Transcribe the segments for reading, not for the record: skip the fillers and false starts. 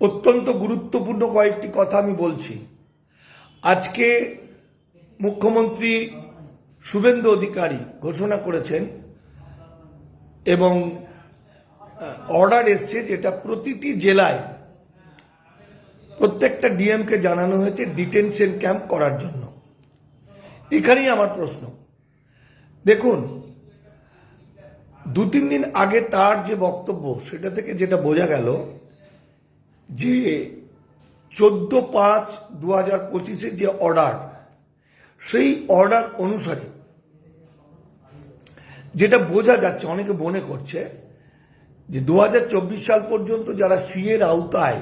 অত্যন্ত গুরুত্বপূর্ণ কয়েকটি কথা আমি বলছি। আজকে মুখ্যমন্ত্রী শুভেন্দু অধিকারী ঘোষণা করেছেন এবং অর্ডার এসছে যেটা প্রতিটি জেলায় প্রত্যেকটা ডিএমকে জানানো হয়েছে ডিটেনশন ক্যাম্প করার জন্য। এখানেই আমার প্রশ্ন, দেখুন 2-3 দিন আগে তার যে বক্তব্য সেটা থেকে যেটা বোঝা গেল যে 14/5/2025 যে অর্ডার, সেই অর্ডার অনুসারে যেটা বোঝা যাচ্ছে, অনেকে মনে করছে যে 2024 সাল পর্যন্ত যারা সিএর আওতায়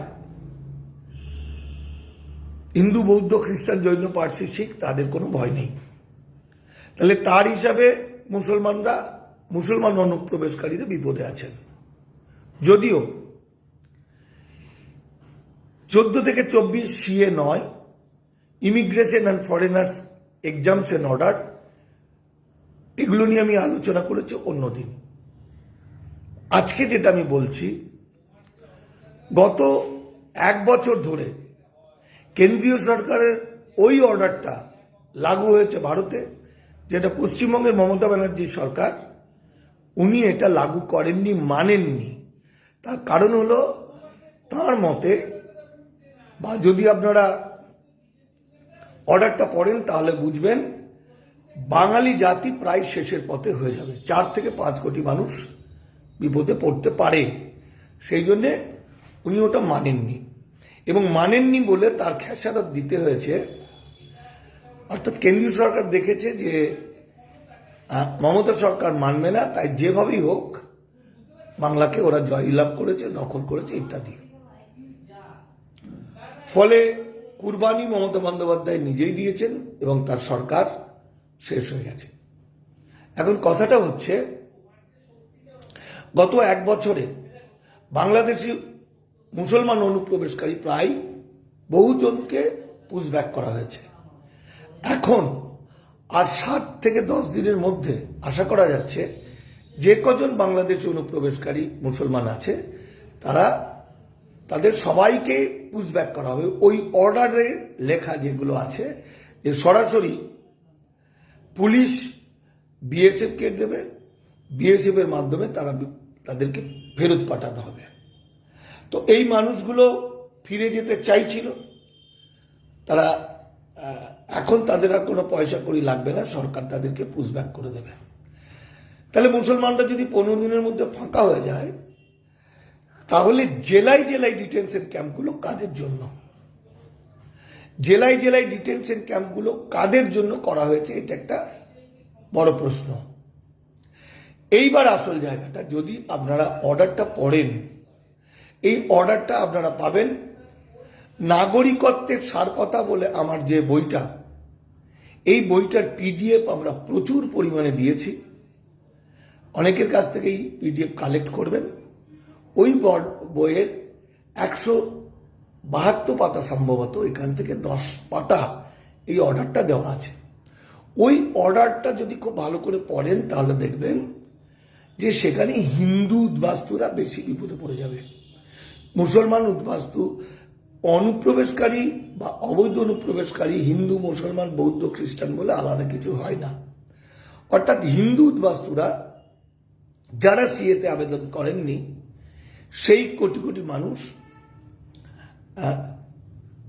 হিন্দু, বৌদ্ধ, খ্রিস্টান, জৈন, পার্সি, শিখ তাদের কোনো ভয় নেই। তাহলে তার হিসাবে মুসলমান অনুপ্রবেশকারীরা বিপদে আছেন। যদিও 14 থেকে 24 সিএ নয়, immigration and foreigners exemption order, এগুলো নিয়ে আমি আলোচনা করেছি অন্যদিন। আজকে যেটা আমি বলছি, গত 1 বছর ধরে কেন্দ্রীয় সরকারের ওই অর্ডারটা লাগু হয়েছে ভারতে, যেটা পশ্চিমবঙ্গের মমতা ব্যানার্জির সরকার উনি এটা লাগু করেননি, মানেননি। তার কারণ হলো, তার মতে, বা যদি আপনারা অর্ডারটা পড়েন তাহলে বুঝবেন, বাঙালি জাতি প্রায় শেষের পথে হয়ে যাবে, 4 থেকে 5 কোটি মানুষ বিপদে পড়তে পারে। সেই জন্যে উনি ওটা মানেননি, এবং মানেননি বলে তার খেসারত দিতে হয়েছে। অর্থাৎ কেন্দ্রীয় সরকার দেখেছে যে মমতা সরকার মানবে না, তাই যেভাবেই হোক বাংলাকে ওরা জয়লাভ করেছে, দখল করেছে ইত্যাদি। ফলে কুরবানি মমতা বন্দ্যোপাধ্যায় নিজেই দিয়েছেন এবং তার সরকার শেষ হয়ে গেছে। এখন কথাটা হচ্ছে, গত 1 বছরে বাংলাদেশি মুসলমান অনুপ্রবেশকারী প্রায় বহুজনকে পুশব্যাক করা হয়েছে। এখন আর 7 থেকে 10 দিনের মধ্যে আশা করা যাচ্ছে যে কজন বাংলাদেশি অনুপ্রবেশকারী মুসলমান আছে তাদের সবাইকে পুশব্যাক করা হবে। ওই অর্ডারে লেখা যেগুলো আছে যে সরাসরি পুলিশ বিএসএফকে দেবে, বিএসএফ এর মাধ্যমে তাদেরকে ফেরত পাঠানো হবে। তো এই মানুষগুলো ফিরে যেতে চাইছিল, তারা এখন তাদের আর কোনো পয়সা কড়ি লাগবে না, সরকার তাদেরকে পুশব্যাক করে দেবে। তাহলে মুসলমানরা যদি 15 দিনের মধ্যে ফাঁকা হয়ে যায়, তাহলে জেলায় জেলায় ডিটেনশন ক্যাম্পগুলো কাদের জন্য? জেলায় জেলায় ডিটেনশন ক্যাম্পগুলো কাদের জন্য করা হয়েছে, এটা একটা বড় প্রশ্ন। এইবার আসল জায়গাটা, যদি আপনারা অর্ডারটা পড়েন, এই অর্ডারটা আপনারা পাবেন নাগরিকত্বের সার কথা বলে আমার যে বইটা, এই বইটার পিডিএফ আমরা প্রচুর পরিমাণে দিয়েছি। অনেকের কাছ থেকেই পিডিএফ কালেক্ট করবেন। ওই বইয়ের 172 পাতা সম্ভবত, এখান থেকে 10 পাতা এই অর্ডারটা দেওয়া আছে। ওই অর্ডারটা যদি খুব ভালো করে পড়েন তাহলে দেখবেন যে সেখানে হিন্দু উদ্বাস্তুরা বেশি বিপদে পড়ে যাবে। মুসলমান উদ্বাস্তু অনুপ্রবেশকারী বা অবৈধ অনুপ্রবেশকারী হিন্দু, মুসলমান, বৌদ্ধ, খ্রিস্টান বলে আলাদা কিছু হয় না। অর্থাৎ হিন্দু উদ্বাস্তুরা যারা সিএতে আবেদন করেননি, সেই কোটি কোটি মানুষ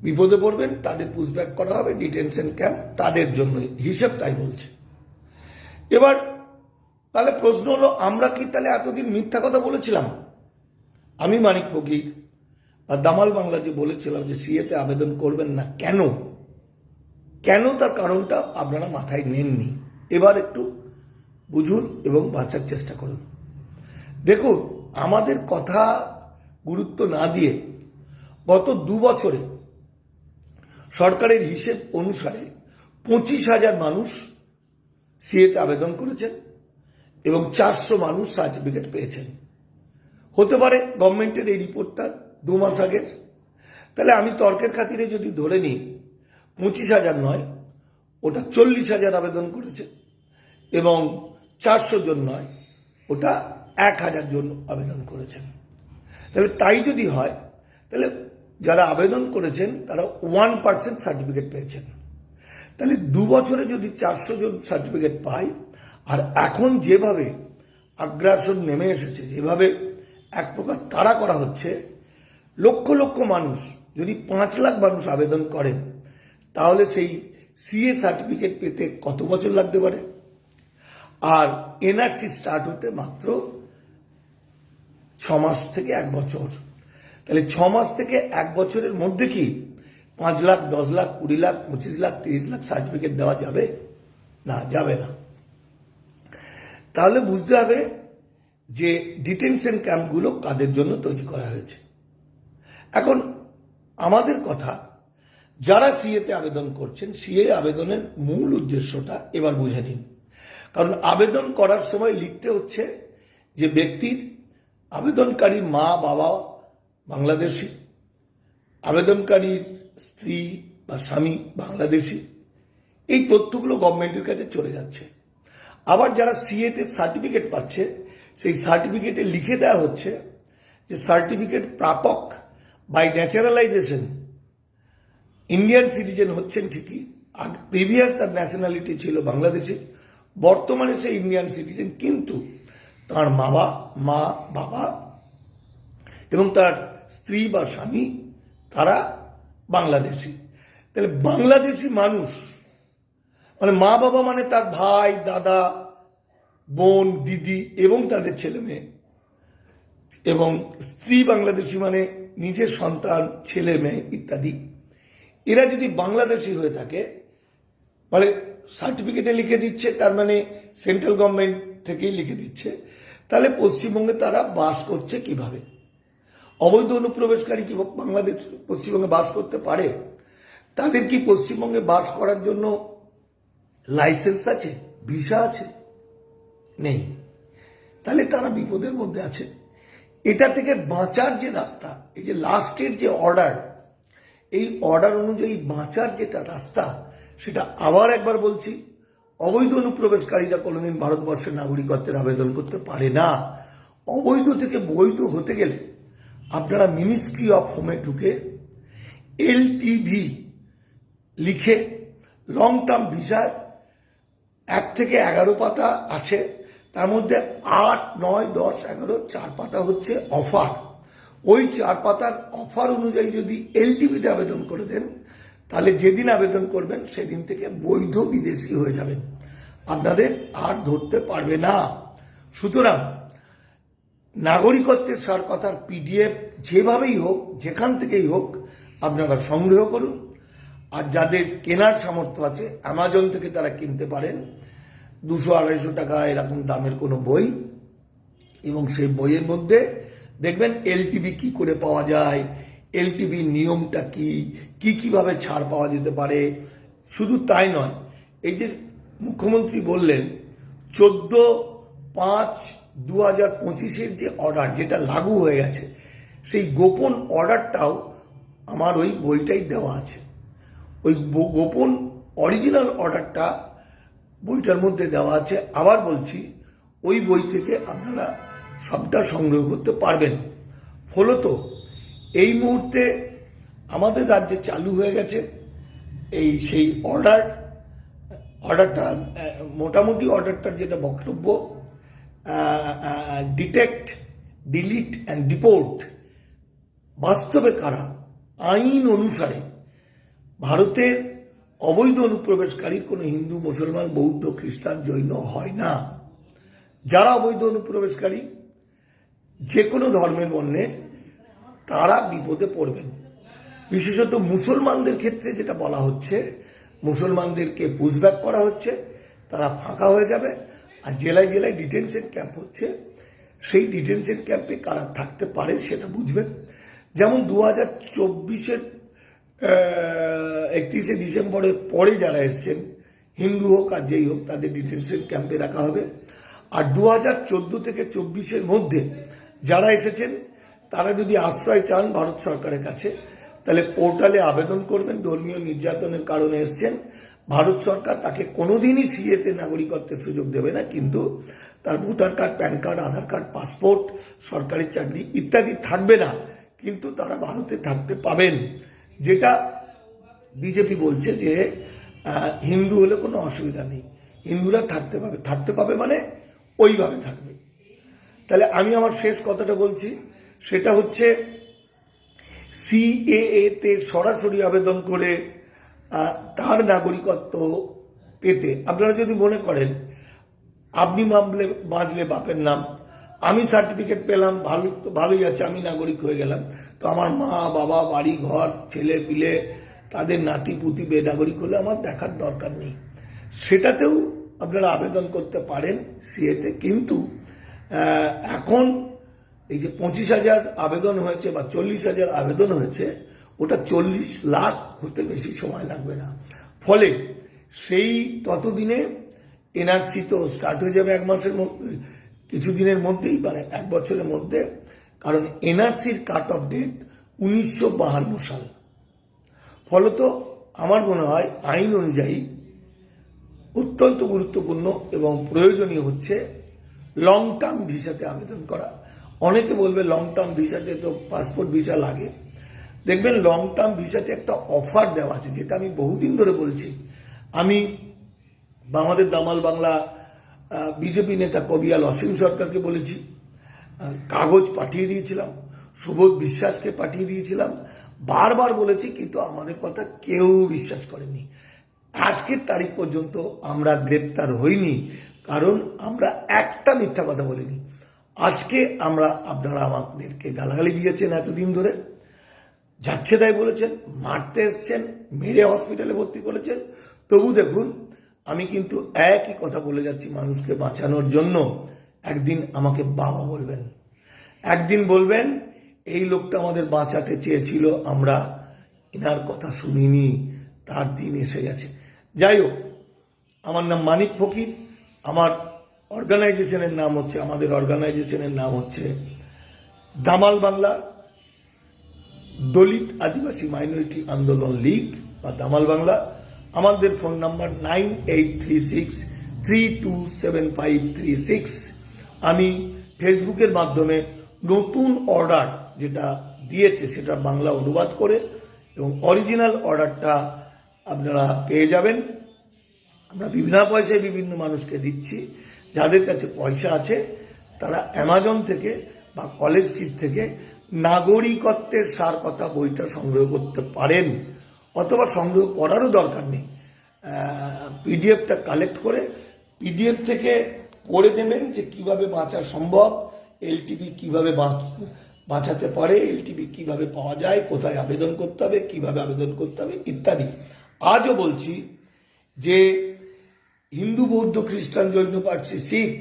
বিপদে পড়বেন, তাদের পুশব্যাক করা হবে, ডিটেনশন ক্যাম্প তাদের জন্য, হিসেব তাই বলছে। এবার তাহলে প্রশ্ন হলো, আমরা কি তাহলে এতদিন মিথ্যা কথা বলেছিলাম? আমি মানিক ফকির আর দামাল বাংলা যে বলেছিলাম যে সিএতে আবেদন করবেন না, কেন তার কারণটা আপনারা মাথায় নেননি। এবার একটু বুঝুন এবং বাঁচার চেষ্টা করুন। দেখুন, আমাদের কথা গুরুত্ব না দিয়ে গত 2 বছরে সরকারের হিসেব অনুসারে 25,000 মানুষ সিএতে আবেদন করেছেন এবং 400 মানুষ সার্টিফিকেট পেয়েছেন। হতে পারে গভর্নমেন্টের এই রিপোর্টটা 2 মাস আগের। তাহলে আমি তর্কের খাতিরে যদি ধরে নিই 25,000 নয়, ওটা 40,000 আবেদন করেছে, এবং 400 জন নয়, ওটা 1,000 জন আবেদন করেছেন। তাহলে তাই যদি হয়, তাহলে যারা আবেদন করেছেন তারা 1% সার্টিফিকেট পেয়েছেন। তাহলে 2 বছরে যদি 400 জন সার্টিফিকেট পায়, আর এখন যেভাবে আগ্রাসন নেমে এসেছে, যেভাবে এক প্রকার তাড়া করা হচ্ছে, লক্ষ লক্ষ মানুষ, যদি 5 লাখ মানুষ আবেদন করেন, তাহলে সেই সিএ সার্টিফিকেট পেতে কত বছর লাগতে পারে? আর এনআরসি স্টার্ট হতে মাত্র 6 মাস থেকে 1 বছর। তাহলে 6 মাস থেকে 1 বছরের মধ্যে কি 5 লাখ, 10 লাখ, 20 লাখ, 25 লাখ, 30 লাখ সার্টিফিকেট দেওয়া যাবে? না, যাবে না। তাহলে বুঝতে হবে যে ডিটেনশন ক্যাম্পগুলো কাদের জন্য তৈরি করা হয়েছে। এখন আমাদের কথা, যারা সিএতে আবেদন করছেন, সিএ আবেদনের মূল উদ্দেশ্যটা এবার বুঝে নিন। কারণ আবেদন করার সময় লিখতে হচ্ছে যে ব্যক্তির, আবেদনকারী মা বাবা বাংলাদেশি, আবেদনকারীর স্ত্রী বা স্বামী বাংলাদেশি, এই তথ্যগুলো গভর্নমেন্টের কাছে চলে যাচ্ছে। আবার যারা সিএতে সার্টিফিকেট পাচ্ছে, সেই সার্টিফিকেটে লিখে দেওয়া হচ্ছে যে সার্টিফিকেট প্রাপক বাই ন্যাচারালাইজেশন ইন্ডিয়ান সিটিজেন হচ্ছেন ঠিকই, প্রিভিয়াস তার ন্যাশনালিটি ছিল বাংলাদেশি, বর্তমানে সে ইন্ডিয়ান সিটিজেন, কিন্তু তার মা বাবা এবং তার স্ত্রী বা স্বামী তারা বাংলাদেশি। তাহলে বাংলাদেশি মানুষ মানে মা বাবা মানে তার ভাই, দাদা, বোন, দিদি এবং তাদের ছেলে মেয়ে, এবং স্ত্রী বাংলাদেশি মানে নিজের সন্তান, ছেলে মেয়ে ইত্যাদি। এরা যদি বাংলাদেশি হয়ে থাকে, মানে সার্টিফিকেটে লিখে দিচ্ছে, তার মানে সেন্ট্রাল গভর্নমেন্ট থেকেই লিখে দিচ্ছে, তাহলে পশ্চিমবঙ্গে তারা বাস করছে কিভাবে? অবৈধ অনুপ্রবেশকারী কি বাংলাদেশ পশ্চিমবঙ্গে বাস করতে পারে? তাদের কি পশ্চিমবঙ্গে বাস করার জন্য লাইসেন্স আছে, ভিসা আছে? নেই। তাহলে তারা বিপদের মধ্যে আছে। এটা থেকে বাঁচার যে রাস্তা, এই যে লাস্টের যে অর্ডার, এই অর্ডার অনুযায়ী বাঁচার যেটা রাস্তা, সেটা আবার একবার বলছি, অবৈধ অনুপ্রবেশকারীরা কোনোদিন ভারতবর্ষের নাগরিকত্বের আবেদন করতে পারে না। অবৈধ থেকে বৈধ হতে গেলে আপনারা মিনিস্ট্রি অফ হোমে ঢুকে এলটিভি লিখে, লং টার্ম ভিসার 1 থেকে 11 পাতা আছে, তার মধ্যে 8, 9, 10, 11 4 পাতা হচ্ছে অফার। ওই 4 পাতার অফার অনুযায়ী যদি এলটিভিতে আবেদন করে দেন, তাহলে যেদিন আবেদন করবেন সেদিন থেকে বৈধ বিদেশি হয়ে যাবেন, আপনাদের আর ধরতে পারবে না। সুতরাং নাগরিকত্বের সার কথার পিডিএফ যেভাবেই হোক, যেখান থেকেই হোক, আপনারা সংগ্রহ করুন। আর যাদের কেনার সামর্থ্য আছে, অ্যামাজন থেকে তারা কিনতে পারেন। 200-250 টাকা এরকম দামের কোনো বই, এবং সেই বইয়ের মধ্যে দেখবেন এলটিভি কি করে পাওয়া যায়, এলটিভির নিয়মটা কি কিভাবে ছাড় পাওয়া যেতে পারে। শুধু তাই নয়, এই যে মুখ্যমন্ত্রী বললেন 14/5/2025 যে অর্ডার, যেটা লাগু হয়ে গেছে, সেই গোপন অর্ডারটাও আমার ওই বইটাই দেওয়া আছে। ওই গোপন অরিজিনাল অর্ডারটা বইটার মধ্যে দেওয়া আছে। আবার বলছি, ওই বই থেকে আপনারা সবটা সংগ্রহ করতে পারবেন। ফলত এই মুহূর্তে আমাদের রাজ্যে চালু হয়ে গেছে সেই অর্ডারটা মোটামুটি অর্ডারটার যেটা বক্তব্য, ডিটেক্ট, ডিলিট অ্যান্ড ডিপোর্ট। বাস্তবে কারা আইন অনুসারে ভারতের অবৈধ অনুপ্রবেশকারী কোনো হিন্দু, মুসলমান, বৌদ্ধ, খ্রিস্টান, জৈন হয় না। যারা অবৈধ অনুপ্রবেশকারী, যে কোনো ধর্মের বর্ণের, তারা বিপদে পড়বেন। বিশেষত মুসলমানদের ক্ষেত্রে যেটা বলা হচ্ছে, মুসলমানদেরকে পুশব্যাক করা হচ্ছে, তারা ফাঁকা হয়ে যাবে। আর জেলায় জেলায় ডিটেনশন ক্যাম্প হচ্ছে, সেই ডিটেনশন ক্যাম্পে কারা থাকতে পারে সেটা বুঝবেন। যেমন 2024-এর 31শে ডিসেম্বরের পরে যারা এসছেন, হিন্দু হোক আর যেই হোক, তাদের ডিটেনশন ক্যাম্পে রাখা হবে। আর 2014 থেকে 24-এর মধ্যে যারা এসেছেন, তারা যদি আশ্রয় চান ভারত সরকারের কাছে, তাহলে পোর্টালে আবেদন করবেন। ধর্মীয় নির্যাতনের কারণে এসছেন, ভারত সরকার তাকে কোনোদিনই সিএতে নাগরিকত্বের সুযোগ দেবে না, কিন্তু তার ভোটার কার্ড, প্যান কার্ড, আধার কার্ড, পাসপোর্ট, সরকারি চাকরি ইত্যাদি থাকবে না, কিন্তু তারা ভারতে থাকতে পাবেন, যেটা বিজেপি বলছে যে হিন্দু হলে কোনো অসুবিধা নেই, হিন্দুরা থাকতে পাবে মানে ওইভাবে থাকবে। তাহলে আমি আমার শেষ কথাটা বলছি, সেটা হচ্ছে সিএএ তে সরাসরি আবেদন করে তার নাগরিকত্ব পেতে আপনারা যদি মনে করেন আপনি বাঁচলে বাপের নাম, আমি সার্টিফিকেট পেলাম, ভালোই আছে, আমি নাগরিক হয়ে গেলাম, তো আমার মা বাবা বাড়ি ঘর ছেলে পিলে তাদের নাতি পুতি বেনাগরিক হলে আমার দেখার দরকার নেই, সেটাতেও আপনারা আবেদন করতে পারেন সিএতে। কিন্তু এখন এই যে 25,000 আবেদন হয়েছে বা 40,000 আবেদন হয়েছে, ওটা 40 লাখ হতে বেশি সময় লাগবে না। ফলে সেই ততদিনে এনআরসি তো স্টার্ট হয়ে যাবে 1 মাসের মধ্যে, কিছুদিনের মধ্যেই, মানে 1 বছরের মধ্যে। কারণ এনআরসির কাট অফ ডেট 1952 সাল। ফলত আমার মনে হয় আইন অনুযায়ী অত্যন্ত গুরুত্বপূর্ণ এবং প্রয়োজনীয় হচ্ছে লং টার্ম ভিসাতে আবেদন করা। অনেকে বলবে লং টার্ম ভিসাতে তো পাসপোর্ট ভিসা লাগে। দেখবেন লং টার্ম ভিসাতে একটা অফার দেওয়া আছে, যেটা আমি বহুদিন ধরে বলছি। আমি আমাদের দামাল বাংলা বিজেপি নেতা কবিয়াল অসীম সরকারকে বলেছি, কাগজ পাঠিয়ে দিয়েছিলাম, সুবোধ বিশ্বাসকে পাঠিয়ে দিয়েছিলাম, বারবার বলেছি, কিন্তু আমাদের কথা কেউ বিশ্বাস করেনি। আজকের তারিখ পর্যন্ত আমরা গ্রেপ্তার হইনি, কারণ আমরা একটা মিথ্যা কথা বলিনি। আজকে আপনারা আমাদেরকে গালাগালি দিয়েছেন এতদিন ধরে, যাচ্ছে তাই বলেছেন, মারতে এসছেন, মেরে হসপিটালে ভর্তি করেছেন, তবু দেখুন আমি কিন্তু একই কথা বলে যাচ্ছি, মানুষকে বাঁচানোর জন্য। একদিন আমাকে বাবা বলবেন, একদিন বলবেন এই লোকটা আমাদের বাঁচাতে চেয়েছিল, আমরা এনার কথা শুনিনি, তার দিন এসে গেছে। যাই হোক, আমার নাম মানিক ফকির, আমাদের অর্গানাইজেশনের নাম হচ্ছে দামাল বাংলা দলিত আদিবাসী মাইনরিটি আন্দোলন লীগ বা দামাল বাংলা। আমাদের ফোন নাম্বার 9836327536। আমি ফেসবুকের মাধ্যমে নতুন অর্ডার যেটা দিয়েছে সেটা বাংলা অনুবাদ করে এবং অরিজিনাল অর্ডারটা আপনারা পেয়ে যাবেন। আমরা বিনা পয়সায় বিভিন্ন মানুষকে দিচ্ছি। যাদের কাছে পয়সা আছে তারা অ্যামাজন থেকে বা কলেজ স্ট্রিট থেকে নাগরিকত্বের সার কথা বইটা সংগ্রহ করতে পারেন, অথবা সংগ্রহ করারও দরকার নেই। পিডিএফটা কালেক্ট করে পিডিএফ থেকে পড়ে দেবেন যে কিভাবে বাঁচা সম্ভব, এলটিপি কিভাবে বাঁচাতে পারে, এলটিপি কিভাবে পাওয়া যায়, কোথায় আবেদন করতে হবে, কিভাবে আবেদন করতে হবে ইত্যাদি। আজও বলছি যে হিন্দু বৌদ্ধ খ্রিস্টান জৈন পার্সি শিখ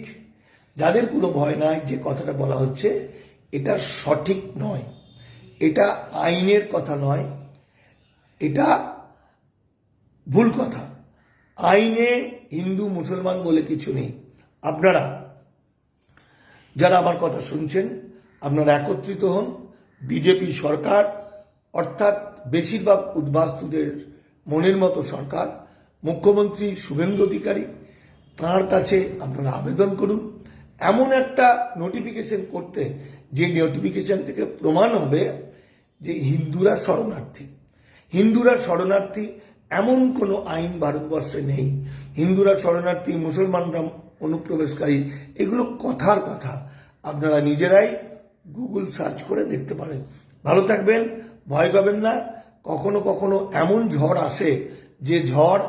যাদের কোনো ভয় নাই, যে কথাটা বলা হচ্ছে এটা সঠিক নয়, এটা আইনের কথা নয়, এটা ভুল কথা। আইনে হিন্দু মুসলমান বলে কিছু নেই। আপনারা যারা আমার কথা শুনছেন, আপনারা একত্রিত হন। বিজেপি সরকার, অর্থাৎ বেশিরভাগ উদ্বাস্তুদের মনের মতো সরকার, মুখ্যমন্ত্রী শুভেন্দু অধিকারী, তাঁর কাছে আপনারা আবেদন করুন এমন একটা নোটিফিকেশন করতে, যে নোটিফিকেশন থেকে প্রমাণ হবে যে হিন্দুরা শরণার্থী এমন কোনো আইন ভারতবর্ষে নেই। হিন্দুরা শরণার্থী, মুসলমানরা অনুপ্রবেশকারী, এগুলো কথার কথা। আপনারা নিজেরাই গুগল সার্চ করে দেখতে পারেন। ভালো থাকবেন, ভয় পাবেন না। কখনো কখনো এমন ঝড় আসে যে ঝড়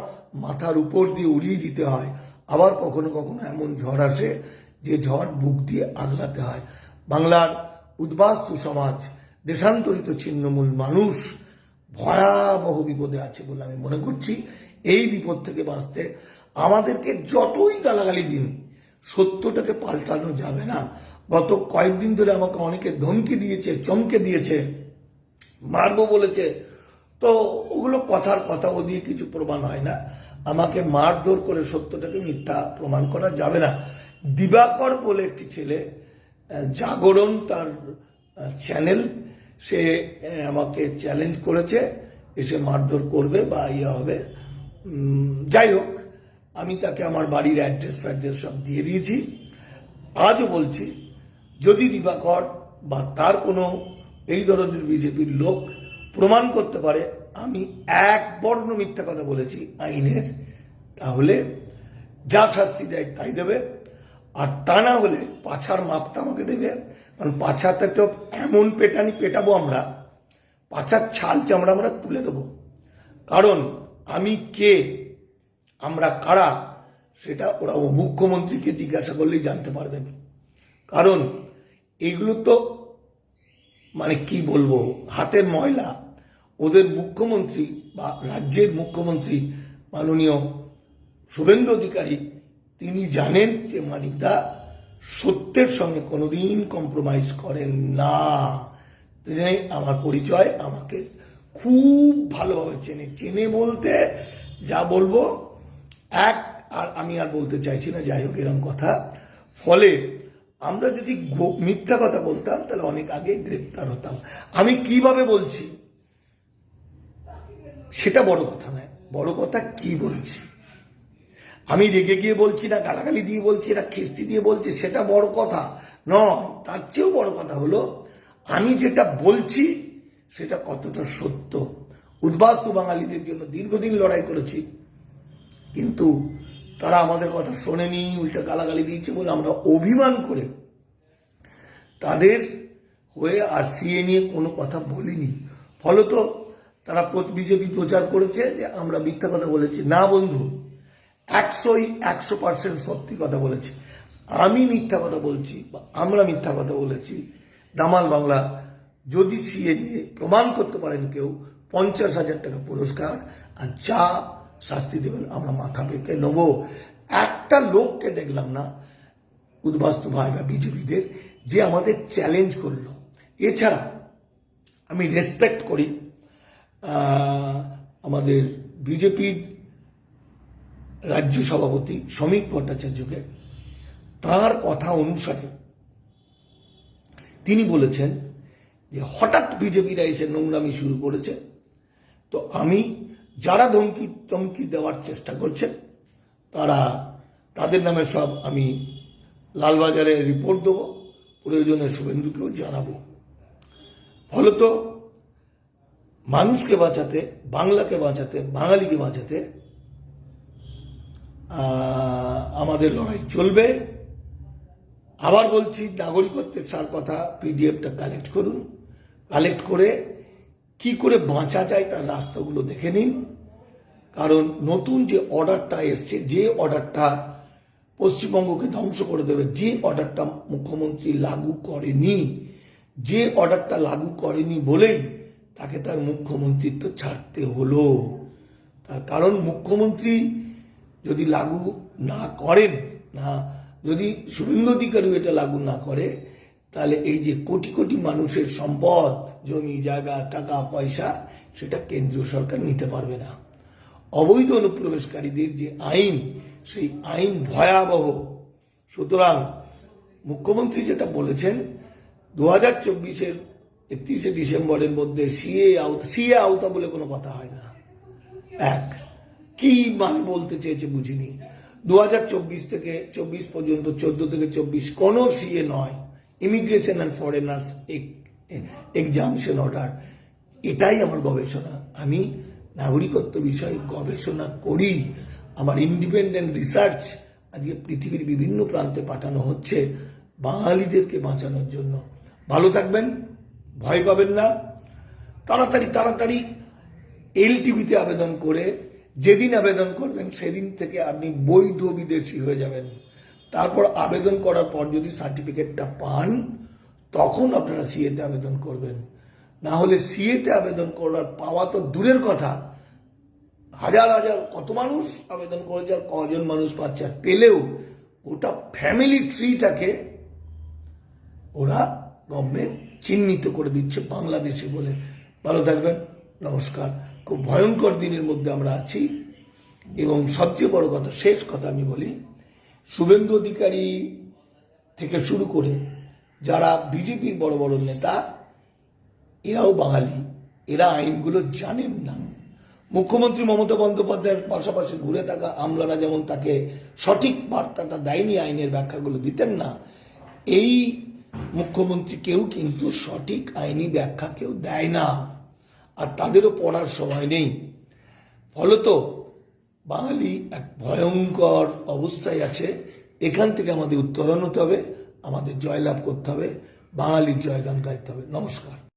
মাথার উপর দিয়ে উড়িয়ে দিতে হয়, আবার কখনো কখনো এমন ঝড় আসে যে ঝড় বুক দিয়ে আগলাতে হয়। বাংলার উদ্বাস্তু সমাজ, দেশান্তরিত ছিন্নমূল মানুষ ভয়াবহ বিপদে আছে বলে আমি মনে করছি। এই বিপদ থেকে বাঁচতে আমাদেরকে যতই গালাগালি দিন, সত্যটাকে পাল্টানো যাবে না। গত কয়েকদিন ধরে আমাকে অনেকে ধমকি দিয়েছে, চমকে দিয়েছে, মারবো বলেছে, তো ওগুলো কথার কথা, ও দিয়ে কিছু প্রমাণ হয় না। আমাকে মারধর করে সত্যটাকে মিথ্যা প্রমাণ করা যাবে না। দিবাকর বলে একটি ছেলে, জাগরণ তার চ্যানেল, সে আমাকে চ্যালেঞ্জ করেছে, এসে মারধর করবে বা হবে। যাই হোক, আমি তাকে আমার বাড়ির অ্যাড্রেস সব দিয়ে দিয়েছি। আজও বলছি, যদি দিবাকর বা তার কোনো এই ধরনের বিজেপির লোক প্রমাণ করতে পারে আমি এক বর্ণ মিথ্যা কথা বলেছি আইনের, তাহলে যা শাস্তি দেয় তাই দেবে, আর তা না হলে পাছার মাপটা আমাকে দেবে। কারণ পাছাতে তো এমন পেটাবো আমরা, পাছার ছাল চামড়া আমরা তুলে দেবো। কারণ আমি কে, আমরা কারা, সেটা ওরা মুখ্যমন্ত্রীকে জিজ্ঞাসা করলেই জানতে পারবেন। কারণ এগুলো তো মানে কি বলবো, হাতের ময়লা। ওদের মুখ্যমন্ত্রী বা রাজ্যের মুখ্যমন্ত্রী মাননীয় শুভেন্দু অধিকারী, তিনি জানেন যে মানিকদা সত্যের সঙ্গে কোনোদিন কম্প্রোমাইজ করেন না। তিনি আমার পরিচয় আমাকে খুব ভালোভাবে চেনে বলতে যা বলবো আর আমি আর বলতে চাইছি না, যাই হোক এরকম কথা। ফলে আমরা যদি মিথ্যা কথা বলতাম তাহলে অনেক আগে গ্রেপ্তার হতাম। আমি কিভাবে বলছি সেটা বড় কথা নয়, বড় কথা কি বলছি। আমি রেগে গিয়ে বলছি না, গালাগালি দিয়ে বলছি না, খিস্তি দিয়ে বলছি, সেটা বড় কথা নয়। তার চেয়েও বড় কথা হলো আমি যেটা বলছি সেটা কতটা সত্য। উদ্বাস্তু বাঙালিদের জন্য দীর্ঘদিন লড়াই করেছি, কিন্তু তারা আমাদের কথা শোনেনি, উল্টা গালাগালি দিয়েছে বলে আমরা অভিমান করে তাদের হয়ে আর সিএ নিয়ে কোনো কথা বলিনি। ফলত তারা বিজেপি প্রচার করেছে যে আমরা মিথ্যা কথা বলেছি। না বন্ধু, 100% সত্যি কথা বলেছি। আমি মিথ্যা কথা বলছি বা আমরা মিথ্যা কথা বলেছি, দামাল বাংলা যদি সিএ নিয়ে প্রমাণ করতে পারেন কেউ, 50,000 টাকা পুরস্কার, আর যা শাস্তি দেবেন আমরা মাথা পেতে নেব। একটা লোককে দেখলাম না উদ্বাস্তু ভাই বা বিজেপিদের যে আমাদের চ্যালেঞ্জ করলো। এছাড়া আমি রেসপেক্ট করি আমাদের বিজেপির রাজ্য সভাপতি শ্রমিক ভট্টাচার্যকে। তাঁর কথা অনুসারে তিনি বলেছেন যে হঠাৎ বিজেপিরা এসে নোংরামি শুরু করেছে, তো আমি যারা ধমকি দেওয়ার চেষ্টা করছেন তাদের নামে সব আমি লালবাজারে রিপোর্ট দেবো, প্রয়োজনে শুভেন্দুকেও জানাবো। ফলত মানুষকে বাঁচাতে, বাংলাকে বাঁচাতে, বাঙালিকে বাঁচাতে আমাদের লড়াই চলবে। আবার বলছি, নাগরিকত্বের সার কথা পিডিএফটা কালেক্ট করুন, কালেক্ট করে কি করে বাঁচা যায় তার রাস্তাগুলো দেখে নিন। কারণ নতুন যে অর্ডারটা এসছে, যে অর্ডারটা পশ্চিমবঙ্গকে ধ্বংস করে দেবে, যে অর্ডারটা মুখ্যমন্ত্রী লাগু করেনি, যে অর্ডারটা লাগু করেনি বলেই তাকে তার মুখ্যমন্ত্রিত্ব ছাড়তে হলো। তার কারণ মুখ্যমন্ত্রী যদি লাগু না করেন, না যদি শুভেন্দু অধিকারী এটা লাগু না করে, তাহলে এই যে কোটি কোটি মানুষের সম্পদ, জমি জায়গা, টাকা পয়সা, সেটা কেন্দ্রীয় সরকার নিতে পারবে না। অবৈধ অনুপ্রবেশকারীদের যে আইন, সেই আইন ভয়াবহ। সুতরাং মুখ্যমন্ত্রী যেটা বলেছেন 2024-এর 31শে ডিসেম্বরের মধ্যে সিএ আওতা বলে কোনো কথা হয় না। কি মানে বলতে চেয়েছে বুঝিনি। 2024 থেকে 24 পর্যন্ত, 14 থেকে 24 কোনো সিএ নয়, immigration and foreigners examination order. এটাই আমার গবেষণা। আমি নাগরিকত্ব বিষয়ে গবেষণা করি। আমার ইন্ডিপেন্ডেন্ট রিসার্চ আজকে পৃথিবীর বিভিন্ন প্রান্তে পাঠানো হচ্ছে বাঙালিদেরকে বাঁচানোর জন্য। ভালো থাকবেন, ভয় পাবেন না। তাড়াতাড়ি এলটিভিতে আবেদন করে, যেদিন আবেদন করবেন সেদিন থেকে আপনি বৈধ বিদেশি হয়ে যাবেন। তারপর আবেদন করার পর যদি সার্টিফিকেটটা পান, তখন আপনারা সিএতে আবেদন করবেন। না হলে সিএতে আবেদন করার পাওয়া তো দূরের কথা, হাজার কত মানুষ আবেদন করেছে আর কজন মানুষ পাচ্ছে, আর পেলেও ওটা ফ্যামিলি ট্রিটাকে ওরা গভর্নমেন্ট চিহ্নিত করে দিচ্ছে বাংলাদেশে বলে। ভালো থাকবেন, নমস্কার। খুব ভয়ঙ্কর দিনের মধ্যে আমরা আছি। এবং সবচেয়ে বড় কথা, শেষ কথা আমি বলি, শুভেন্দু অধিকারী থেকে শুরু করে যারা বিজেপির বড় বড় নেতা, এরাও বাঙালি, এরা আইনগুলো জানেন না। মুখ্যমন্ত্রী মমতা বন্দ্যোপাধ্যায়ের পাশাপাশি ঘুরে থাকা আমলারা যেমন তাকে সঠিক বার্তাটা দেয়নি, আইনের ব্যাখ্যাগুলো দিতেন না, এই মুখ্যমন্ত্রী কেউ কিন্তু সঠিক আইনি ব্যাখ্যা কেউ দেয় না, আর তাদেরও পড়ার সময় নেই। ফলত বাঙালি এক ভয়ঙ্কর অবস্থায় আছে। এখান থেকে আমাদের উত্তরণ হতে হবে, আমাদের জয়লাভ করতে হবে, বাঙালির জয়গান গাইতে হবে। নমস্কার।